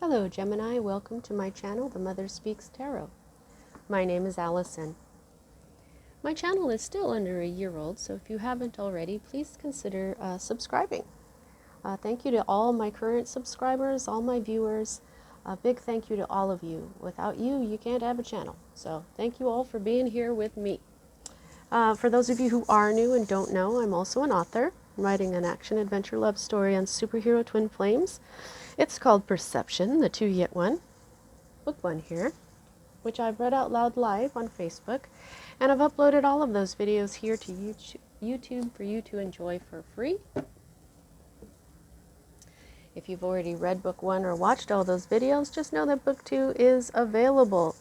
Hello Gemini, welcome to my channel, The Mother Speaks Tarot. My name is Allison. My channel is still under a year old, so if you haven't already, please consider subscribing. Thank you to all my current subscribers, all my viewers. A big thank you to all of you. Without you, you can't have a channel. So thank you all for being here with me. For those of you who are new and don't know, I'm also an author. I'm writing an action-adventure love story on superhero twin flames. It's called Perception, the 2 Yet One, book 1 here, which I've read out loud live on Facebook, and I've uploaded all of those videos here to YouTube for you to enjoy for free. If you've already read book 1 or watched all those videos, just know that book 2 is available.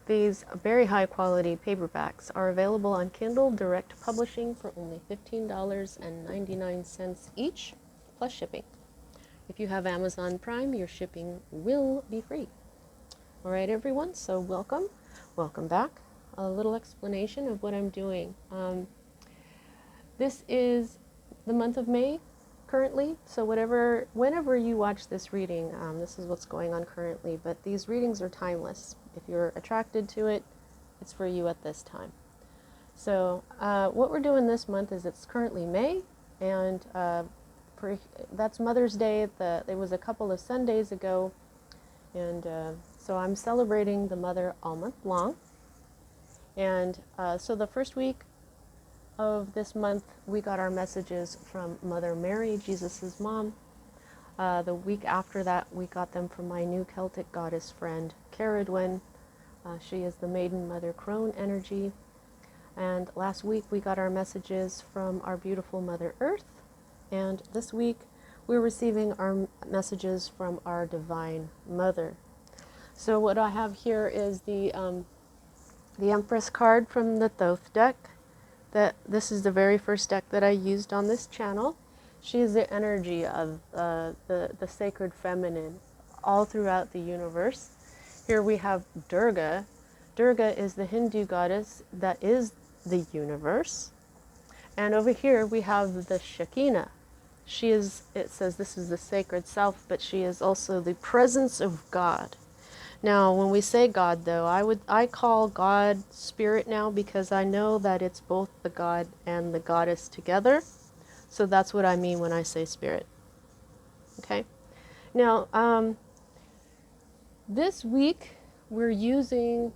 These very high quality paperbacks are available on Kindle Direct Publishing for only $15.99 each, plus shipping. If you have Amazon Prime, your shipping will be free. All right, everyone, so welcome back. A little explanation of what I'm doing. This is the month of May currently, so whenever you watch this reading, this is what's going on currently, but these readings are timeless. If you're attracted to it, it's for you at this time. So what we're doing this month is it's currently May, and that's Mother's Day. It was a couple of Sundays ago, and so I'm celebrating the mother all month long. And so the first week of this month, we got our messages from Mother Mary, Jesus's mom. The week after that, we got them from my new Celtic goddess friend, Caradwen. She is the Maiden Mother Crone energy. And last week, we got our messages from our beautiful Mother Earth. And this week, we're receiving our messages from our Divine Mother. So what I have here is the Empress card from the Thoth deck. This is the very first deck that I used on this channel. She is the energy of the sacred feminine all throughout the universe. Here we have Durga. Durga is the Hindu goddess that is the universe. And over here we have the Shekinah. She is, it says this is the sacred self, but she is also the presence of God. Now, when we say God, though, I call God spirit now, because I know that it's both the God and the goddess together. So that's what I mean when I say spirit. Okay. Now, this week we're using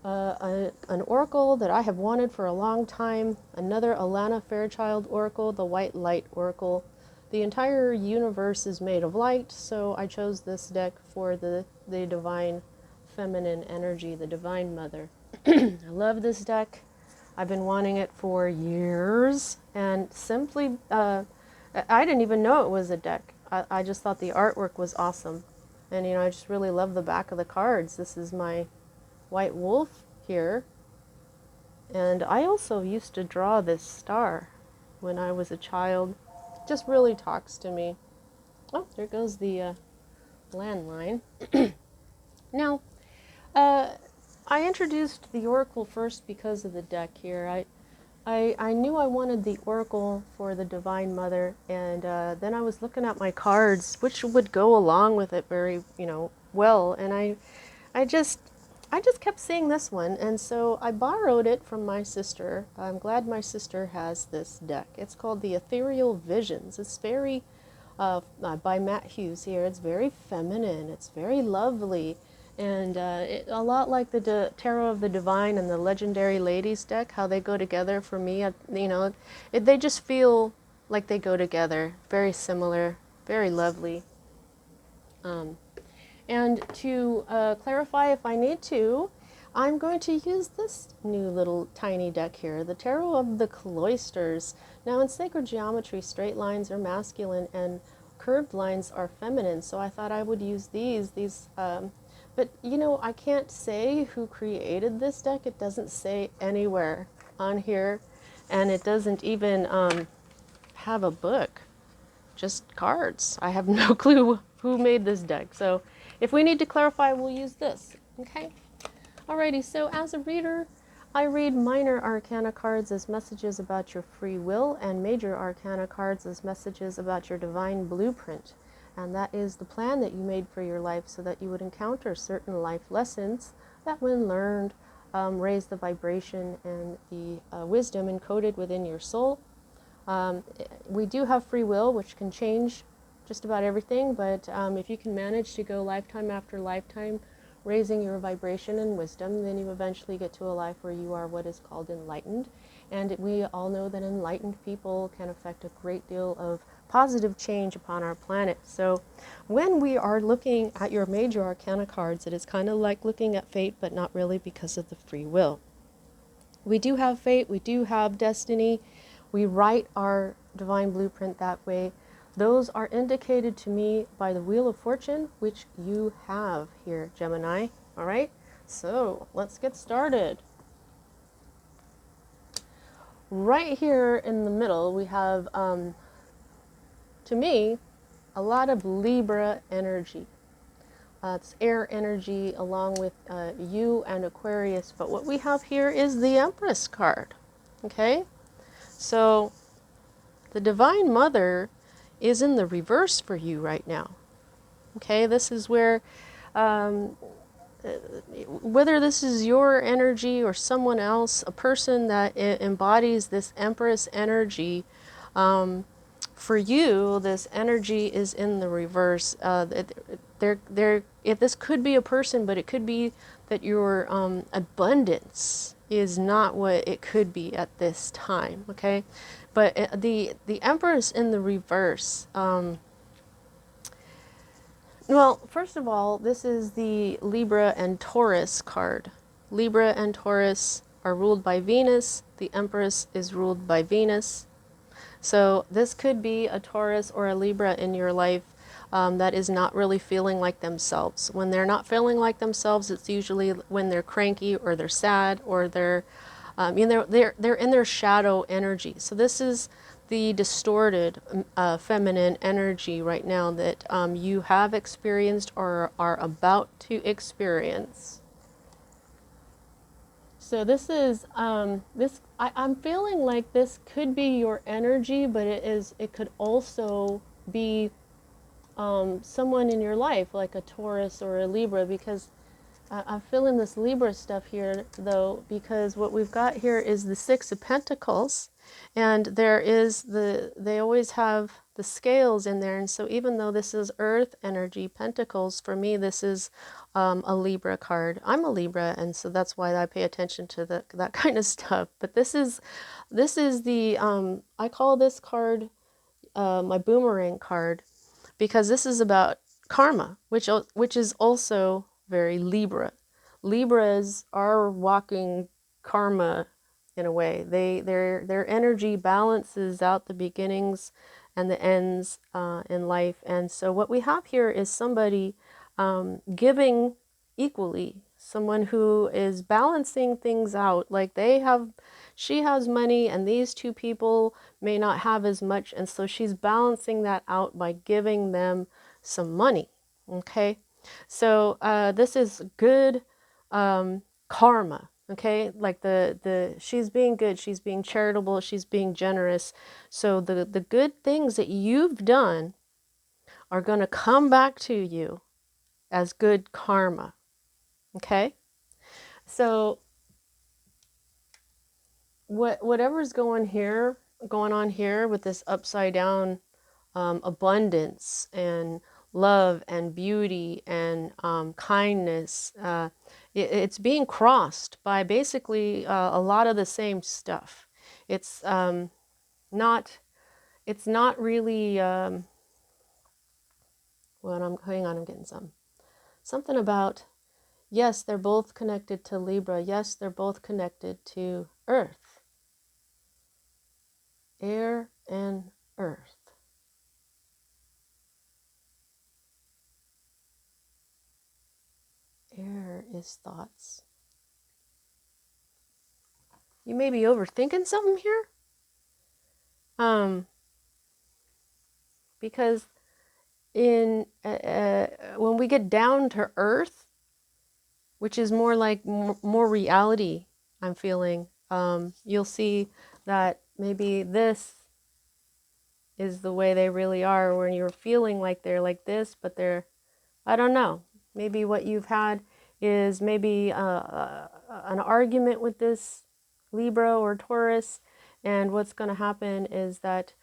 an oracle that I have wanted for a long time, another Alana Fairchild oracle, the White Light oracle. The entire universe is made of light, so I chose this deck for the divine feminine energy, the Divine Mother. I love this deck. I've been wanting it for years, and simply, I didn't even know it was a deck. I just thought the artwork was awesome. And, you know, I just really love the back of the cards. This is my white wolf here. And I also used to draw this star when I was a child. It just really talks to me. Oh, there goes the landline. Now, I introduced the oracle first because of the deck here. I knew I wanted the oracle for the Divine Mother, and then I was looking at my cards, which would go along with it very, well. And I just kept seeing this one, and so I borrowed it from my sister. I'm glad my sister has this deck. It's called the Ethereal Visions. It's very, by Matt Hughes here. It's very feminine. It's very lovely. And a lot like the Tarot of the Divine and the Legendary Ladies deck, how they go together for me, they just feel like they go together. Very similar, very lovely. And to clarify if I need to, I'm going to use this new little tiny deck here, the Tarot of the Cloisters. Now in sacred geometry, straight lines are masculine and curved lines are feminine, so I thought I would use these. But, I can't say who created this deck. It doesn't say anywhere on here. And it doesn't even have a book, just cards. I have no clue who made this deck. So if we need to clarify, we'll use this. Okay? Alrighty, so as a reader, I read minor arcana cards as messages about your free will and major arcana cards as messages about your divine blueprint. And that is the plan that you made for your life, so that you would encounter certain life lessons that, when learned, raise the vibration and the wisdom encoded within your soul. We do have free will, which can change just about everything, but if you can manage to go lifetime after lifetime raising your vibration and wisdom, then you eventually get to a life where you are what is called enlightened. And we all know that enlightened people can affect a great deal of positive change upon our planet. So when we are looking at your major arcana cards, it is kind of like looking at fate, but not really, because of the free will. We do have fate, we do have destiny. We write our divine blueprint that way. Those are indicated to me by the Wheel of Fortune, which you have here, Gemini. All right, so let's get started. Right here in the middle, we have, to me, a lot of Libra energy. It's air energy along with you and Aquarius. But what we have here is the Empress card. Okay, so the Divine Mother is in the reverse for you right now. Okay, this is where, whether this is your energy or someone else, a person that embodies this Empress energy, for you, this energy is in the reverse. This could be a person, but it could be that your abundance is not what it could be at this time. Okay, but the Empress in the reverse. Well, first of all, this is the Libra and Taurus card. Libra and Taurus are ruled by Venus. The Empress is ruled by Venus. So this could be a Taurus or a Libra in your life that is not really feeling like themselves. When they're not feeling like themselves, it's usually when they're cranky or they're sad or they're in their shadow energy. So this is the distorted feminine energy right now that you have experienced or are about to experience. So this is I'm feeling like this could be your energy, but it could also be someone in your life, like a Taurus or a Libra, because I'm feeling this Libra stuff here, though, because what we've got here is the Six of Pentacles, and they always have the scales in there, and so even though this is Earth energy, Pentacles, for me, this is a Libra card. I'm a Libra, and so that's why I pay attention to that kind of stuff. But this is the, I call this card my boomerang card, because this is about karma, which is also very Libra. Libras are walking karma in a way. Their energy balances out the beginnings and the ends in life. And so what we have here is somebody giving equally, someone who is balancing things out. Like she has money and these two people may not have as much, and so she's balancing that out by giving them some money. Okay, so this is good karma. Okay, like she's being good, she's being charitable, she's being generous. So the good things that you've done are going to come back to you as good karma. Okay, so whatever's going on here with this upside down abundance and love and beauty and kindness, it's being crossed by basically a lot of the same stuff. It's not really hang on, I'm getting something about, yes, they're both connected to Libra, yes, they're both connected to Earth, air and earth. Air is thoughts. You may be overthinking something here. Because when we get down to earth, which is more like more reality, I'm feeling, you'll see that maybe this is the way they really are, when you're feeling like they're like this, but they're, I don't know, maybe what you've had is maybe an argument with this Libra or Taurus, and what's going to happen is that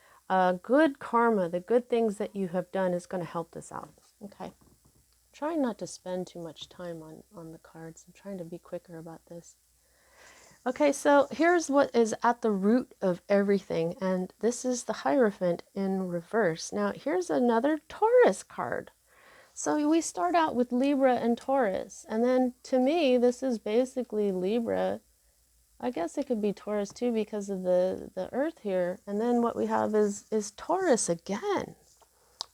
good karma, the good things that you have done, is going to help this out. Okay. Trying not to spend too much time on the cards. I'm trying to be quicker about this. Okay, so here's what is at the root of everything, and this is the Hierophant in reverse. Now, here's another Taurus card. So we start out with Libra and Taurus, and then to me, this is basically Libra. I guess it could be Taurus too because of the Earth here. And then what we have is Taurus again.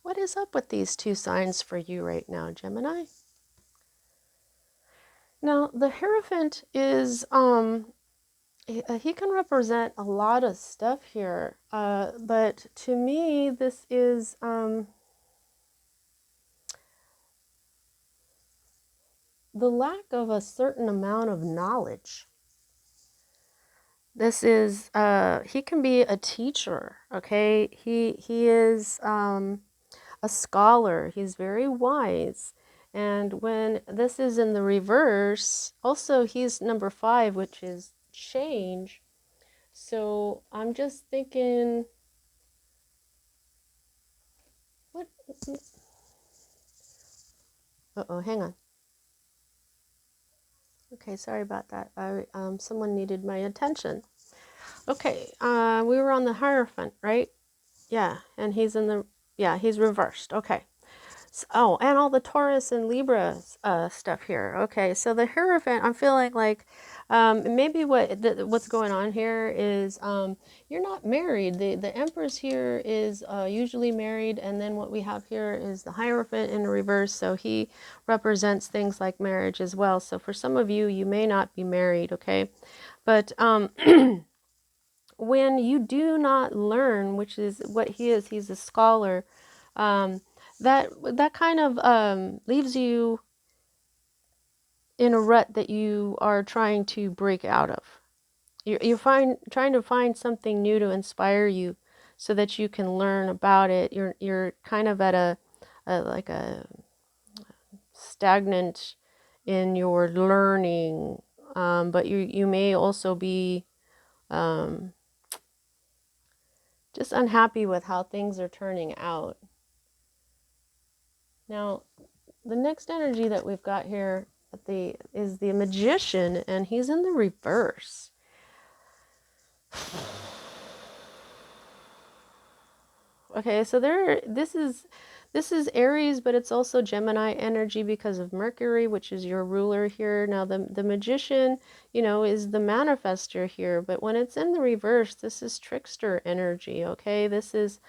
What is up with these two signs for you right now, Gemini? Now, the Hierophant is, he can represent a lot of stuff here. But to me, this is the lack of a certain amount of knowledge. This is, he can be a teacher, okay? He is a scholar. He's very wise. And when this is in the reverse, also he's number 5, which is change. So I'm just thinking, what? Uh-oh, hang on. Okay, sorry about that. Someone needed my attention. Okay, we were on the Hierophant, right? Yeah, and he's in the, yeah, he's reversed. Okay. So, oh, and all the Taurus and Libra stuff here. Okay, so the Hierophant, I'm feeling like maybe what's going on here is you're not married. The Empress here is usually married, and then what we have here is the Hierophant in reverse, so he represents things like marriage as well. So for some of you, you may not be married, okay? But when you do not learn, which is what he is, he's a scholar, that kind of leaves you in a rut that you are trying to break out of. You're trying to find something new to inspire you so that you can learn about it. You're kind of at a like a stagnant in your learning, but you may also be just unhappy with how things are turning out. Now, the next energy that we've got here is the Magician, and he's in the reverse. Okay, so this is Aries, but it's also Gemini energy because of Mercury, which is your ruler here. Now the Magician, is the manifester here, but when it's in the reverse, this is trickster energy, okay? This is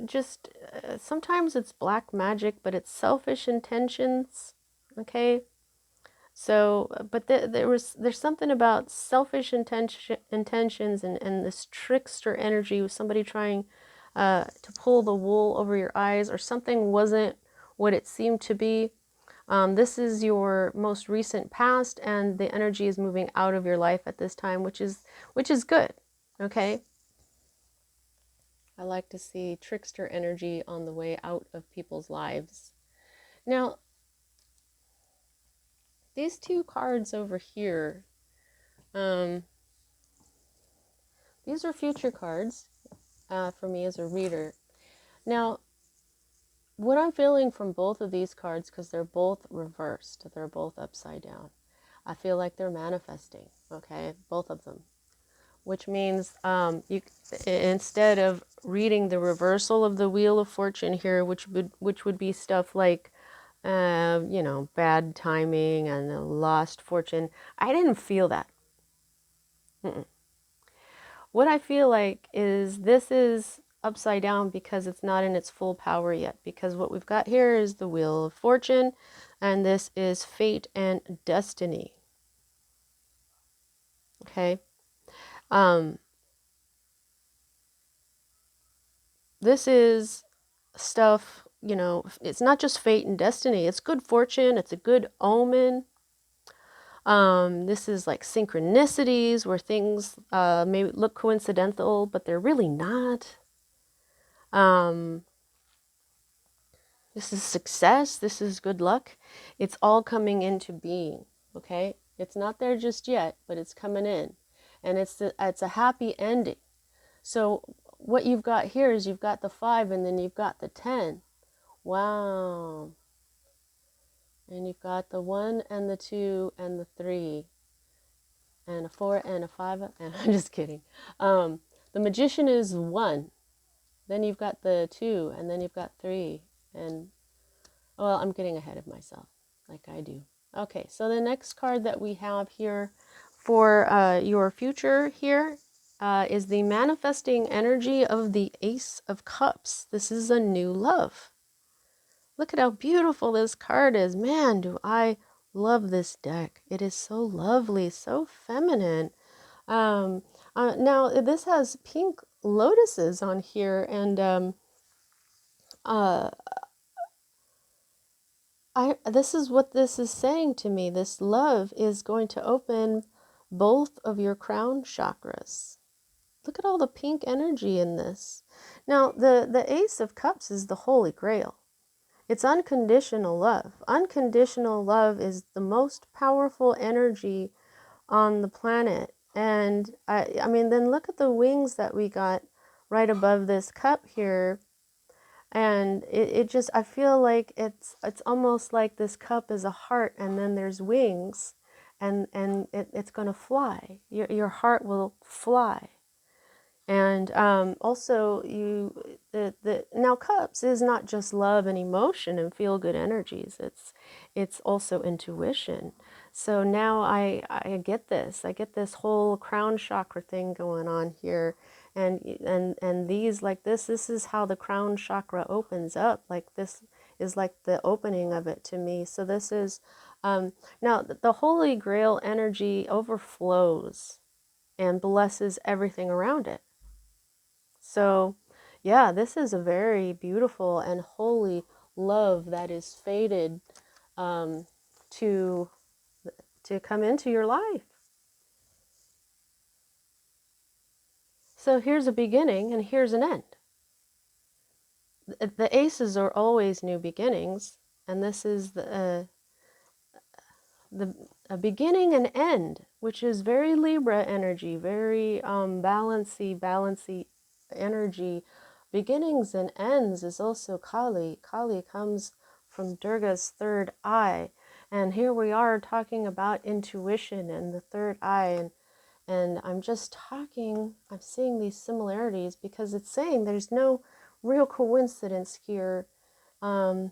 just sometimes it's black magic, but it's selfish intentions, okay? So, but there's something about selfish intentions and this trickster energy with somebody trying to pull the wool over your eyes, or something wasn't what it seemed to be. This is your most recent past, and the energy is moving out of your life at this time, which is good, okay? I like to see trickster energy on the way out of people's lives. Now, these two cards over here, these are future cards for me as a reader. Now, what I'm feeling from both of these cards, because they're both reversed, they're both upside down, I feel like they're manifesting, okay, both of them. Which means instead of reading the reversal of the Wheel of Fortune here, which would be stuff like, bad timing and a lost fortune, I didn't feel that. What I feel like is this is upside down because it's not in its full power yet. Because what we've got here is the Wheel of Fortune, and this is fate and destiny. Okay. This is stuff, it's not just fate and destiny. It's good fortune. It's a good omen. This is like synchronicities where things may look coincidental, but they're really not. This is success. This is good luck. It's all coming into being, okay? It's not there just yet, but it's coming in. And it's a happy ending. So what you've got here is you've got the 5 and then you've got the 10. Wow. And you've got the 1 and the 2 and the 3 and a 4 and a 5. And I'm just kidding. The Magician is 1. Then you've got the 2 and then you've got 3. And, well, I'm getting ahead of myself like I do. Okay, so the next card that we have here for your future here is the manifesting energy of the Ace of Cups. This is a new love. Look at how beautiful this card is. Man, do I love this deck. It is so lovely, so feminine. Now, this has pink lotuses on here, and this is what this is saying to me. This love is going to open both of your crown chakras. Look at all the pink energy in this. Now, the Ace of Cups is the Holy Grail. It's unconditional love. Unconditional love is the most powerful energy on the planet. And I mean, then look at the wings that we got right above this cup here. And it just, I feel like it's almost like this cup is a heart and then there's wings and it's going to fly. Your heart will fly. And also now cups is not just love and emotion and feel good energies. It's also intuition. So now I get this. I get this whole crown chakra thing going on here. And these like this is how the crown chakra opens up. Like this is like the opening of it to me. So this is now the Holy Grail energy overflows and blesses everything around it. So, yeah, this is a very beautiful and holy love that is fated to come into your life. So here's a beginning and here's an end. The aces are always new beginnings, and this is a beginning and end, which is very Libra energy, very balancy energy. Beginnings and ends is also Kali. Kali comes from Durga's third eye. And here we are talking about intuition and the third eye. And I'm seeing these similarities because it's saying there's no real coincidence here. Yeah,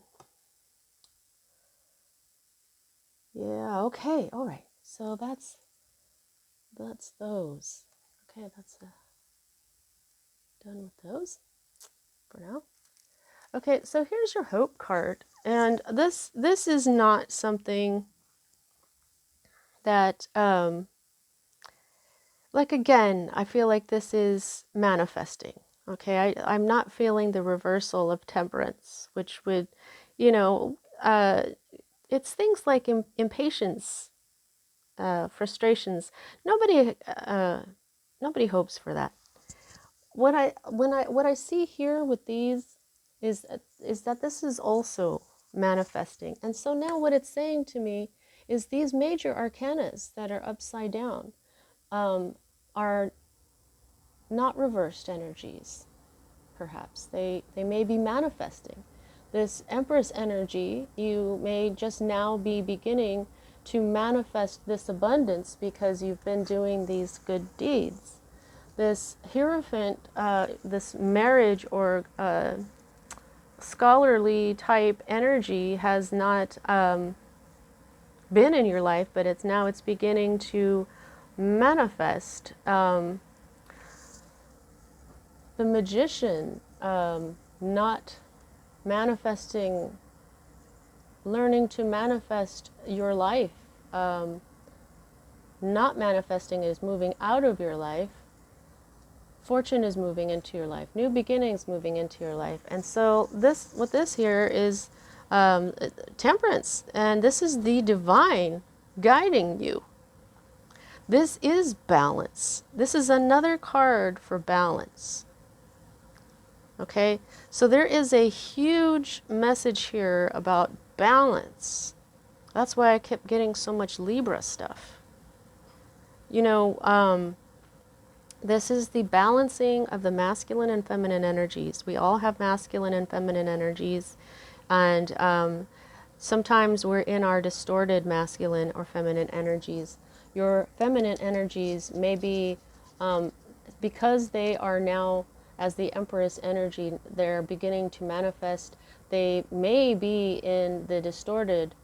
okay, all right. So that's those. Okay, that's done with those for now. Okay, so here's your hope card. And this is not something that like again, I feel like this is manifesting. Okay, I'm not feeling the reversal of temperance, which would, it's things like impatience, frustrations. Nobody hopes for that. What I see here with these is that this is also manifesting. And so now what it's saying to me is these major arcanas that are upside down are not reversed energies, perhaps. They may be manifesting. This Empress energy, you may just now be beginning to manifest this abundance because you've been doing these good deeds. This Hierophant, this marriage or scholarly type energy has not been in your life, but it's beginning to manifest. The Magician, not manifesting, learning to manifest your life. Not manifesting is moving out of your life. Fortune is moving into your life. New beginnings moving into your life. And so what this here is temperance. And this is the divine guiding you. This is balance. This is another card for balance. Okay, so there is a huge message here about balance. That's why I kept getting so much Libra stuff. You know, this is the balancing of the masculine and feminine energies. We all have masculine and feminine energies, and sometimes we're in our distorted masculine or feminine energies. Your feminine energies may be, because they are now, as the Empress energy, they're beginning to manifest, they may be in the distorted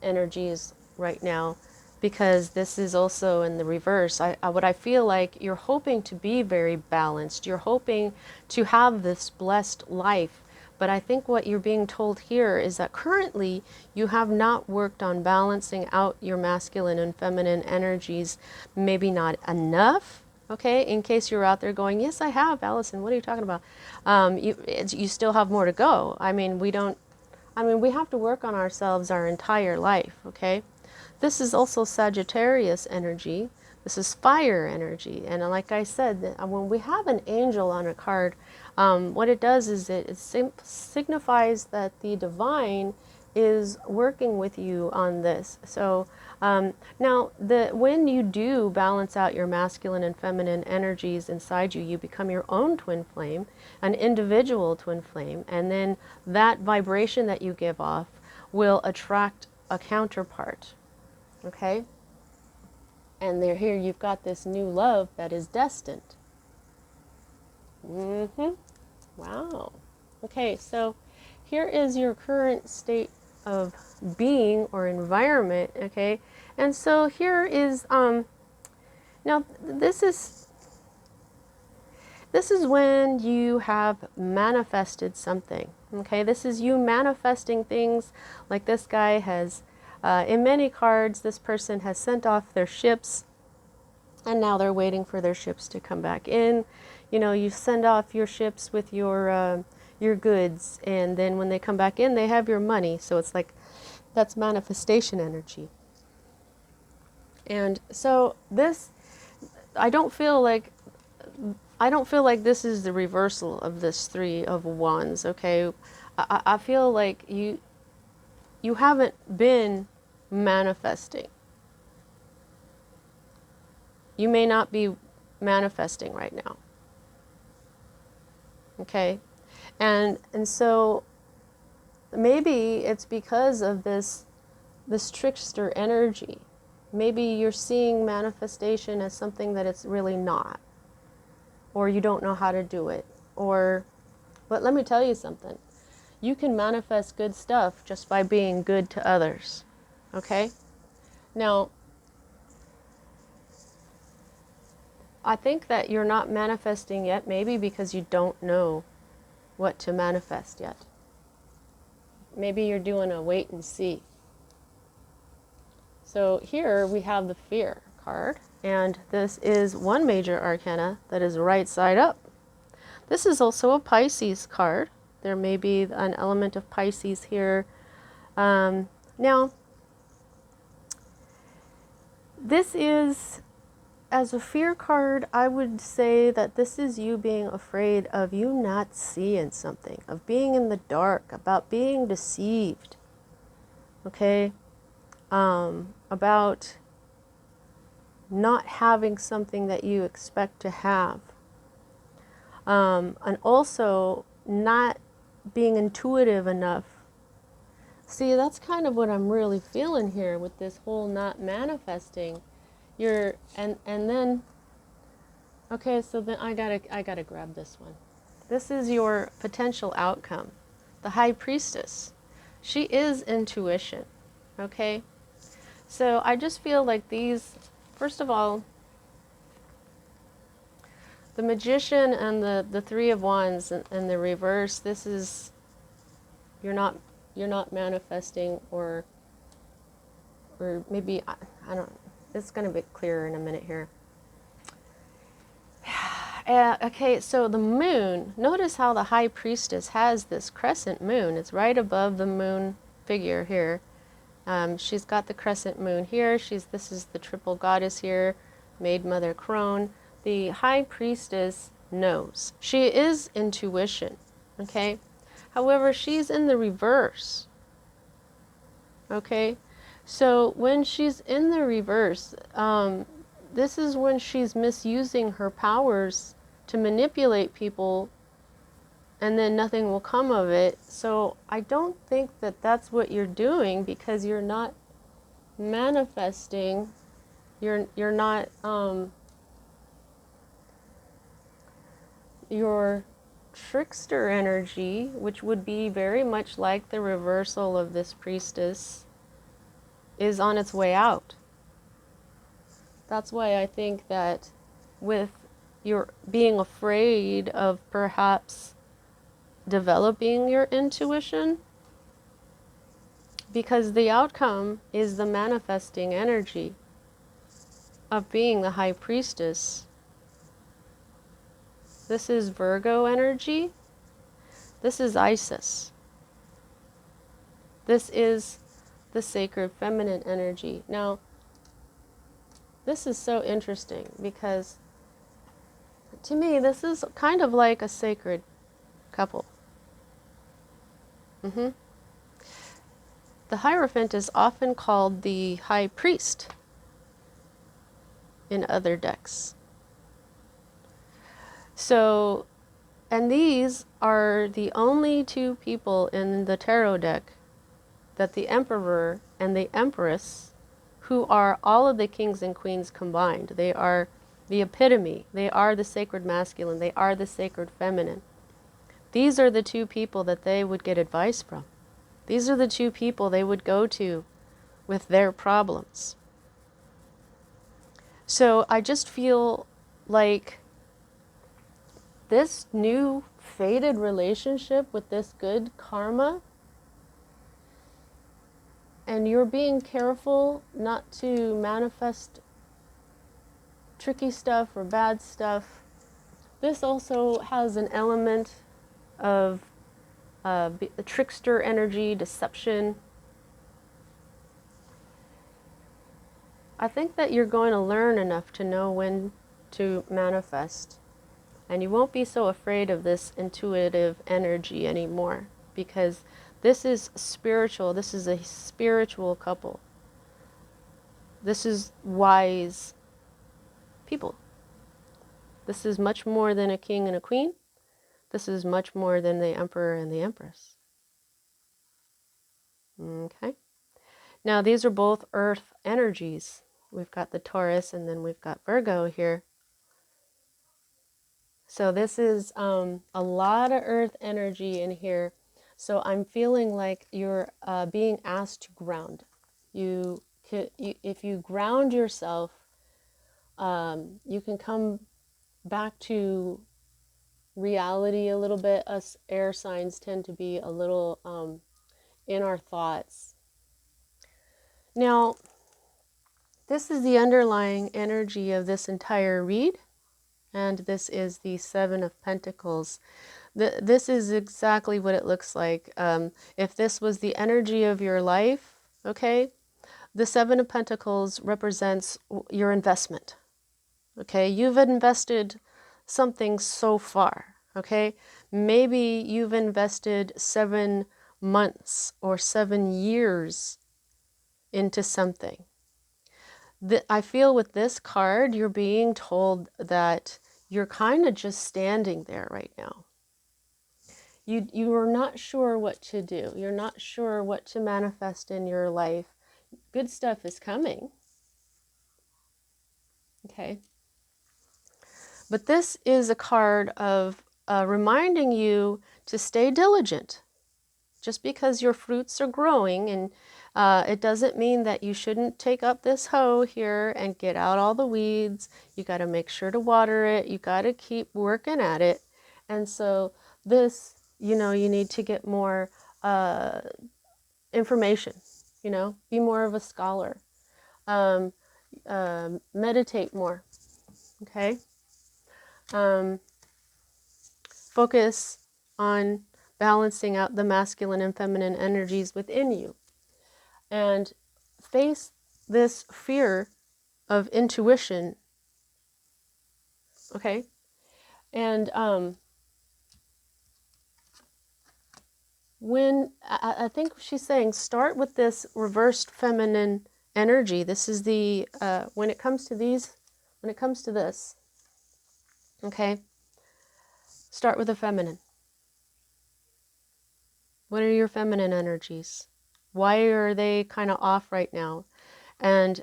energies right now, because this is also in the reverse. What I feel like, you're hoping to be very balanced. You're hoping to have this blessed life. But I think what you're being told here is that currently you have not worked on balancing out your masculine and feminine energies, maybe not enough. Okay, in case you're out there going, yes, I have, Allison, what are you talking about? You still have more to go. I mean, we have to work on ourselves our entire life, okay? This is also Sagittarius energy. This is fire energy. And like I said, when we have an angel on a card, what it does is it signifies that the divine is working with you on this. So now, when you do balance out your masculine and feminine energies inside you, you become your own twin flame, an individual twin flame, and then that vibration that you give off will attract a counterpart. Okay? And here you've got this new love that is destined. Wow. Okay, so here is your current state of being or environment, okay? And so here is, now this is when you have manifested something, okay? This is you manifesting things, like this guy has, in many cards, this person has sent off their ships, and now they're waiting for their ships to come back in. You know, you send off your ships with your goods, and then when they come back in, they have your money. So it's like, that's manifestation energy. And so this, I don't feel like this is the reversal of this Three of Wands, okay? I feel like you haven't been manifesting. You may not be manifesting right now. Okay? And so maybe it's because of this trickster energy. Maybe you're seeing manifestation as something that it's really not. Or you don't know how to do it. But let me tell you something. You can manifest good stuff just by being good to others. Okay? Now, I think that you're not manifesting yet, maybe because you don't know what to manifest yet. Maybe you're doing a wait and see. So here we have the Fear card, and this is one major arcana that is right side up. This is also a Pisces card. There may be an element of Pisces here. Now, this is, as a fear card, I would say that this is you being afraid of you not seeing something, of being in the dark, about being deceived, okay? About not having something that you expect to have. And also not being intuitive enough. See, that's kind of what I'm really feeling here with this whole not manifesting. And then, okay, so then I gotta grab this one. This is your potential outcome. The High Priestess. She is intuition, okay? So I just feel like these, first of all, the Magician and the Three of Wands and the reverse, this is, you're not manifesting, or maybe, I don't, it's going to be clearer in a minute here. Okay, so the moon, notice how the High Priestess has this crescent moon. It's right above the moon figure here. She's got the crescent moon here. This is the triple goddess here, Maid Mother Crone. The high priestess knows. She is intuition, okay? However, she's in the reverse, okay? So when she's in the reverse, this is when she's misusing her powers to manipulate people, and then nothing will come of it. So I don't think that that's what you're doing, because you're not manifesting. You're not your trickster energy, which would be very much like the reversal of this priestess, is on its way out. That's why I think that with your being afraid of perhaps developing your intuition, because the outcome is the manifesting energy of being the high priestess. This is Virgo energy. This is Isis. This is the sacred feminine energy. Now, this is so interesting, because to me, this is kind of like a sacred couple. The Hierophant is often called the High Priest in other decks. So, and these are the only two people in the tarot deck that the Emperor and the Empress, who are all of the kings and queens combined, they are the epitome, they are the sacred masculine, they are the sacred feminine. These are the two people that they would get advice from. These are the two people they would go to with their problems. So I just feel like this new fated relationship with this good karma, and you're being careful not to manifest tricky stuff or bad stuff. This also has an element of trickster energy, deception. I think that you're going to learn enough to know when to manifest, and you won't be so afraid of this intuitive energy anymore, because this is spiritual. This is a spiritual couple. This is wise people. This is much more than a king and a queen. This is much more than the Emperor and the Empress. Okay. Now, these are both earth energies. We've got the Taurus, and then we've got Virgo here. So this is a lot of earth energy in here. So I'm feeling like you're being asked to ground. If you ground yourself, you can come back to reality a little bit. Us air signs tend to be a little in our thoughts. Now, this is the underlying energy of this entire read, and this is the Seven of Pentacles. This is exactly what it looks like. If this was the energy of your life, okay, the Seven of Pentacles represents your investment. Okay, you've invested something so far. Okay, maybe you've invested 7 months or 7 years into something. I feel with this card, you're being told that you're kind of just standing there right now. You are not sure what to do. You're not sure what to manifest in your life. Good stuff is coming. Okay. But this is a card of reminding you to stay diligent. Just because your fruits are growing, and it doesn't mean that you shouldn't take up this hoe here and get out all the weeds. You got to make sure to water it. You got to keep working at it. And so this, you need to get more information, be more of a scholar. Meditate more, okay? Focus on balancing out the masculine and feminine energies within you. and face this fear of intuition, okay? And when I think she's saying, start with this reversed feminine energy. This is the when it comes to this, okay, start with the feminine. What are your feminine energies? Why are they kind of off right now? And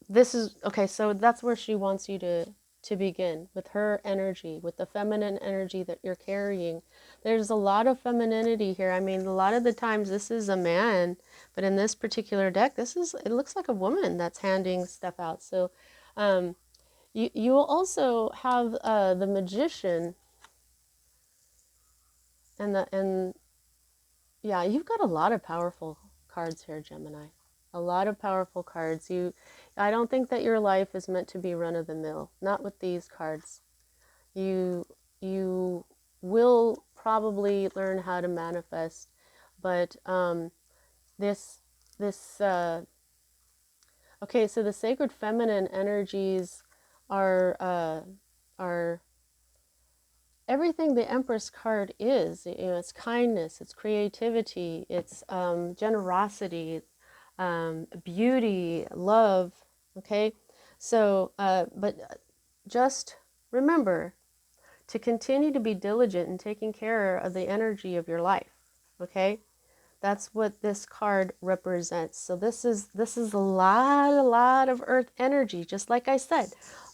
this is okay, so that's where she wants you to begin, with her energy, with the feminine energy that you're carrying. There's a lot of femininity here. I mean, a lot of the times this is a man, but in this particular deck, it looks like a woman that's handing stuff out. So you will also have the Magician, and yeah, you've got a lot of powerful cards here, Gemini. A lot of powerful cards. I don't think that your life is meant to be run of the mill. Not with these cards. You will probably learn how to manifest, but this okay. So the sacred feminine energies are everything the Empress card is. You know, it's kindness, it's creativity, it's generosity, beauty, love. Okay, so but just remember to continue to be diligent in taking care of the energy of your life. Okay, that's what this card represents. So this is a lot of earth energy. Just like I said,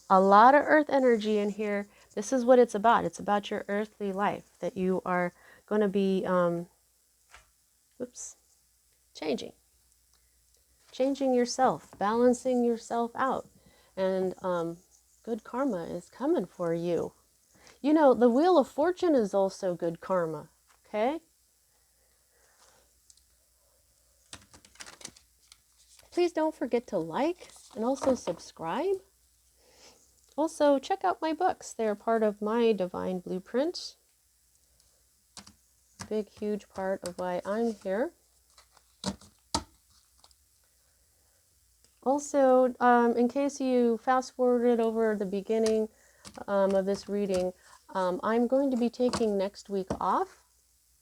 a lot of earth energy in here. This is what it's about. It's about your earthly life that you are going to be changing yourself, balancing yourself out, and good karma is coming for you. You know, the Wheel of Fortune is also good karma. Okay. Please don't forget to like and also subscribe. Also, check out my books. They're part of my divine blueprint. Big, huge part of why I'm here. Also, in case you fast forwarded over the beginning of this reading, I'm going to be taking next week off.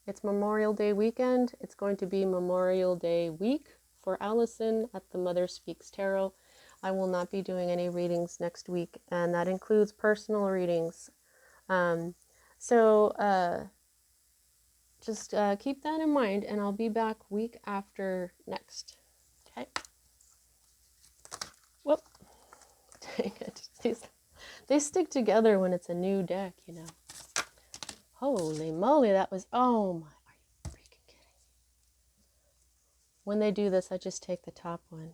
It's Memorial Day weekend. It's going to be Memorial Day week for Allison at the Mother Speaks Tarot. I will not be doing any readings next week, and that includes personal readings. So just keep that in mind, and I'll be back week after next. Okay. Whoop. Dang it. They stick together when it's a new deck, you know. Holy moly, that was, oh my, are you freaking kidding me? When they do this, I just take the top one.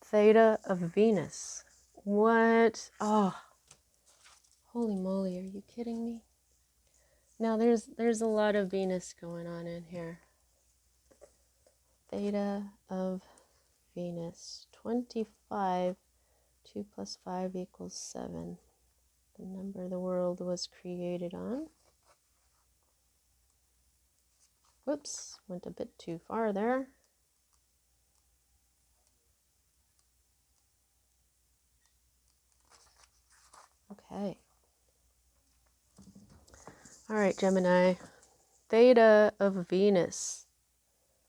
Theta of Venus. What? Oh, holy moly, are you kidding me? Now there's a lot of Venus going on in here. Theta of Venus. 25. 2 plus 5 equals 7. The number the world was created on. Whoops, went a bit too far there. Okay. All right, Gemini. Theta of Venus.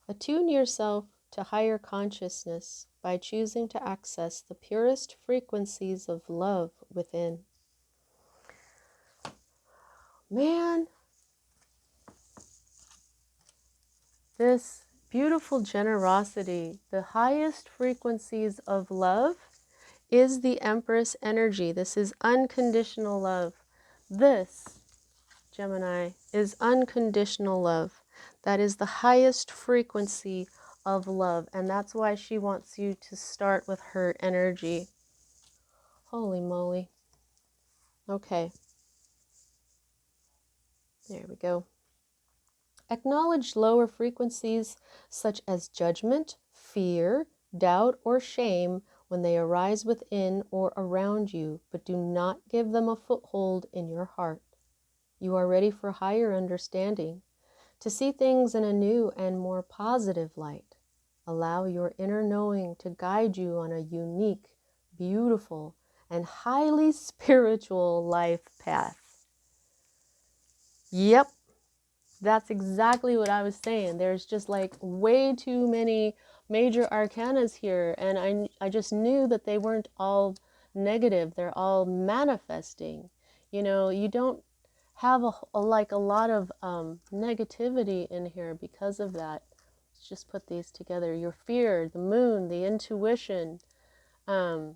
Attune yourself to higher consciousness by choosing to access the purest frequencies of love within. Man, this beautiful generosity, the highest frequencies of love is the Empress energy. This is unconditional love. This, Gemini, is unconditional love. That is the highest frequency of love. And that's why she wants you to start with her energy. Holy moly. Okay. There we go. Acknowledge lower frequencies such as judgment, fear, doubt, or shame when they arise within or around you, but do not give them a foothold in your heart. You are ready for higher understanding. to see things in a new and more positive light. Allow your inner knowing to guide you on a unique, beautiful, and highly spiritual life path. Yep, that's exactly what I was saying. There's just like way too many major arcanas here, and I just knew that they weren't all negative. They're all manifesting. You know, you don't have like a lot of negativity in here because of that. Let's just put these together. Your fear, the moon, the intuition. Wow,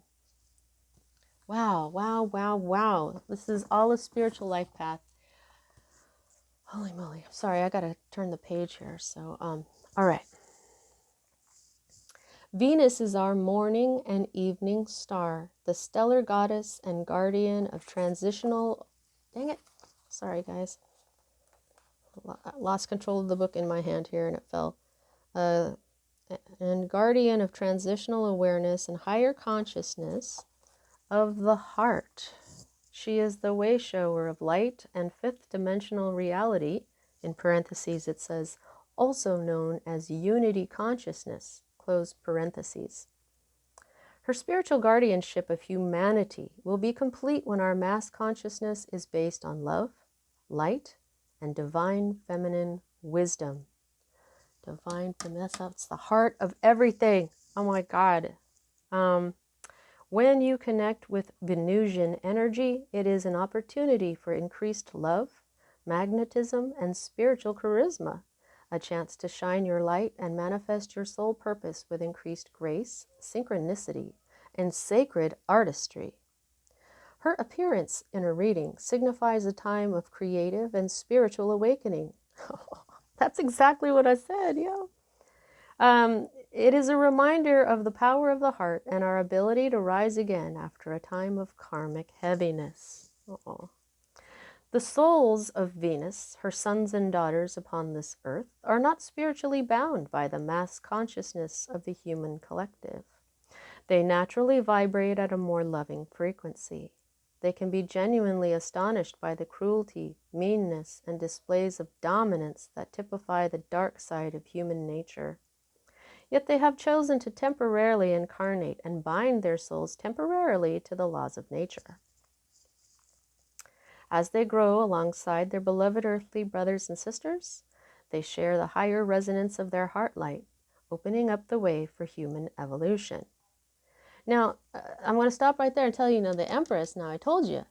wow, wow, wow. This is all a spiritual life path. Holy moly. Sorry, I gotta turn the page here. So, all right. Venus is our morning and evening star, the stellar goddess and guardian of transitional. Dang it. Sorry, guys. Lost control of the book in my hand here and it fell. And guardian of transitional awareness and higher consciousness of the heart. She is the way shower of light and fifth dimensional reality, in parentheses it says, also known as unity consciousness, close parentheses. Her spiritual guardianship of humanity will be complete when our mass consciousness is based on love, light, and divine feminine wisdom. Divine feminine, that's the heart of everything. Oh my God. When you connect with Venusian energy, it is an opportunity for increased love, magnetism, and spiritual charisma, a chance to shine your light and manifest your soul purpose with increased grace, synchronicity, and sacred artistry. Her appearance in a reading signifies a time of creative and spiritual awakening. That's exactly what I said, yeah. It is a reminder of the power of the heart and our ability to rise again after a time of karmic heaviness. Uh-oh. The souls of Venus, her sons and daughters upon this earth, are not spiritually bound by the mass consciousness of the human collective. They naturally vibrate at a more loving frequency. They can be genuinely astonished by the cruelty, meanness, and displays of dominance that typify the dark side of human nature. Yet they have chosen to temporarily incarnate and bind their souls temporarily to the laws of nature. As they grow alongside their beloved earthly brothers and sisters, they share the higher resonance of their heart light, opening up the way for human evolution. Now, I'm going to stop right there and tell you, the Empress, now I told you,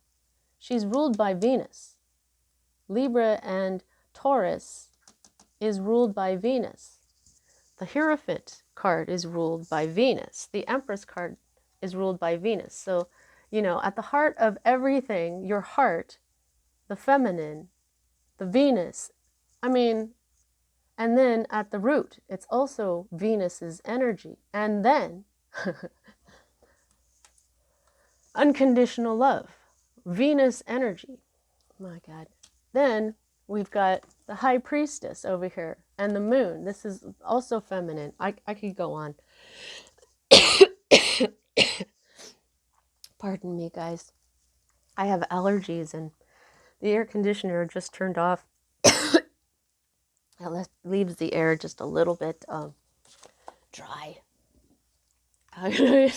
she's ruled by Venus. Libra and Taurus is ruled by Venus. The Hierophant card is ruled by Venus. The Empress card is ruled by Venus. So, at the heart of everything, your heart, the feminine, the Venus, and then at the root, it's also Venus's energy. And then unconditional love, Venus energy. My God. Then we've got the High Priestess over here and the moon. This is also feminine. I could go on. Pardon me, guys. I have allergies and the air conditioner just turned off. That leaves the air just a little bit dry. Hang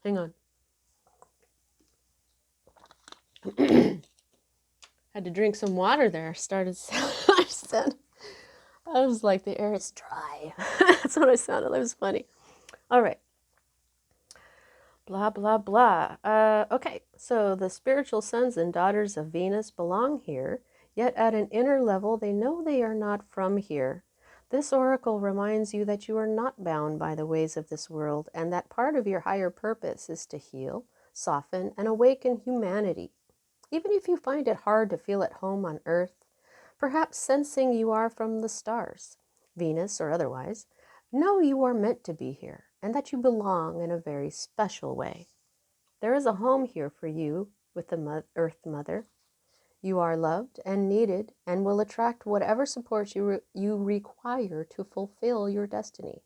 on. Had to drink some water there. I was like, the air is dry. That's what I sounded. That was funny. All right. Blah, blah, blah. Okay, so the spiritual sons and daughters of Venus belong here, yet at an inner level they know they are not from here. This oracle reminds you that you are not bound by the ways of this world, and that part of your higher purpose is to heal, soften, and awaken humanity. Even if you find it hard to feel at home on Earth, perhaps sensing you are from the stars, Venus or otherwise, know you are meant to be here and that you belong in a very special way. There is a home here for you with the Earth Mother. You are loved and needed and will attract whatever support you require to fulfill your destiny.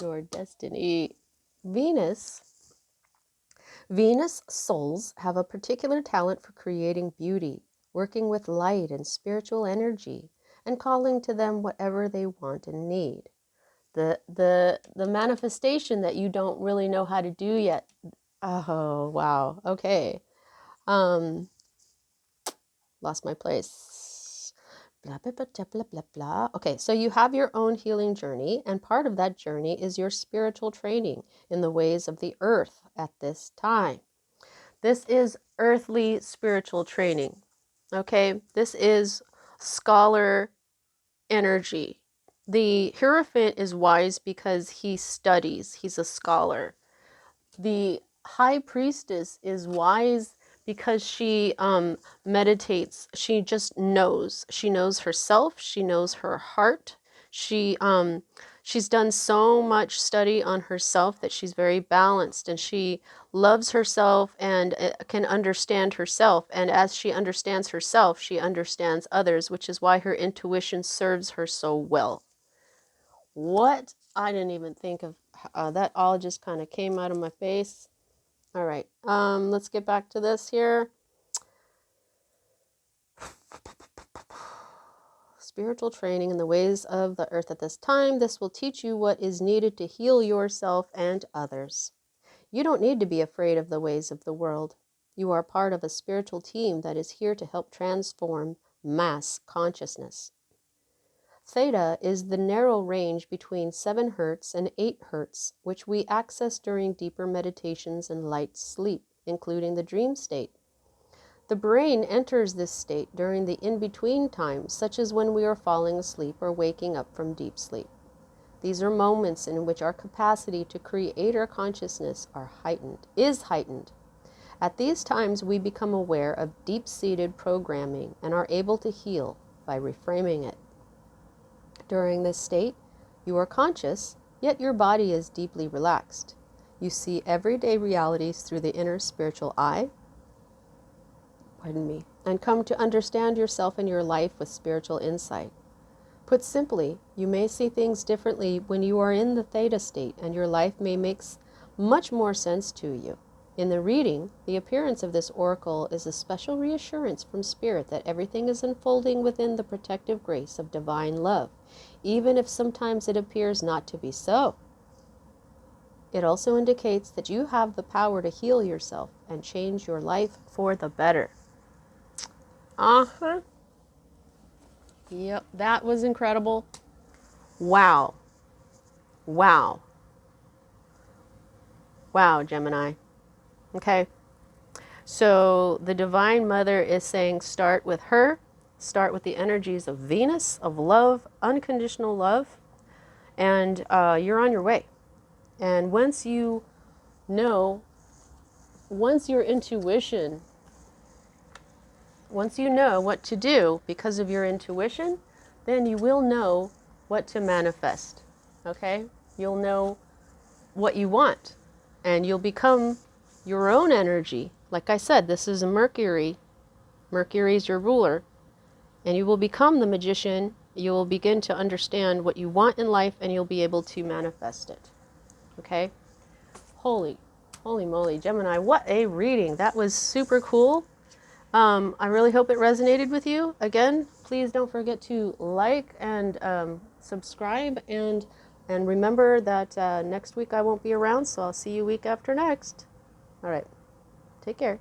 Your destiny. Venus souls have a particular talent for creating beauty, working with light and spiritual energy, and calling to them whatever they want and need. The manifestation that you don't really know how to do yet. Oh, wow. Okay. Lost my place. Blah, blah, blah, blah, blah, blah. Okay, so you have your own healing journey, and part of that journey is your spiritual training in the ways of the earth at this time. This is earthly spiritual training. Okay, this is scholar energy. The Hierophant is wise because he studies, he's a scholar. The High Priestess is wise because she meditates. She just knows. She knows herself. She knows her heart. She's done so much study on herself that she's very balanced, and she loves herself and can understand herself. And as she understands herself, she understands others, which is why her intuition serves her so well. What? I didn't even think of that. All just kind of came out of my face. All right, let's get back to this here. Spiritual training in the ways of the earth at this time. This will teach you what is needed to heal yourself and others. You don't need to be afraid of the ways of the world. You are part of a spiritual team that is here to help transform mass consciousness. Theta is the narrow range between 7 Hz and 8 Hz, which we access during deeper meditations and light sleep, including the dream state. The brain enters this state during the in-between times, such as when we are falling asleep or waking up from deep sleep. These are moments in which our capacity to create our consciousness is heightened. At these times, we become aware of deep-seated programming and are able to heal by reframing it. During this state, you are conscious, yet your body is deeply relaxed. You see everyday realities through the inner spiritual eye, and come to understand yourself and your life with spiritual insight. Put simply, you may see things differently when you are in the theta state, and your life may make much more sense to you. In the reading, the appearance of this oracle is a special reassurance from Spirit that everything is unfolding within the protective grace of divine love, even if sometimes it appears not to be so. It also indicates that you have the power to heal yourself and change your life for the better. Uh-huh. Yep, that was incredible. Wow. Wow. Wow, Gemini. Okay. So the Divine Mother is saying start with her. Start with the energies of Venus, of love, unconditional love. And you're on your way. And once your intuition, once you know what to do because of your intuition, then you will know what to manifest. Okay? You'll know what you want, and you'll become your own energy. Like I said, this is a Mercury. Mercury is your ruler, and you will become the magician. You will begin to understand what you want in life, and you'll be able to manifest it. Okay? Holy moly, Gemini, what a reading. That was super cool. I really hope it resonated with you. Again, please don't forget to like and subscribe, and remember that next week I won't be around, so I'll see you week after next. All right, take care.